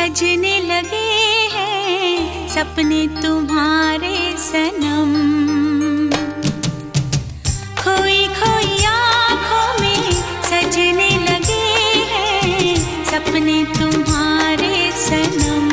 सजने लगे हैं सपने तुम्हारे सनम। खोई खोई आँखों में सजने लगे हैं सपने तुम्हारे सनम।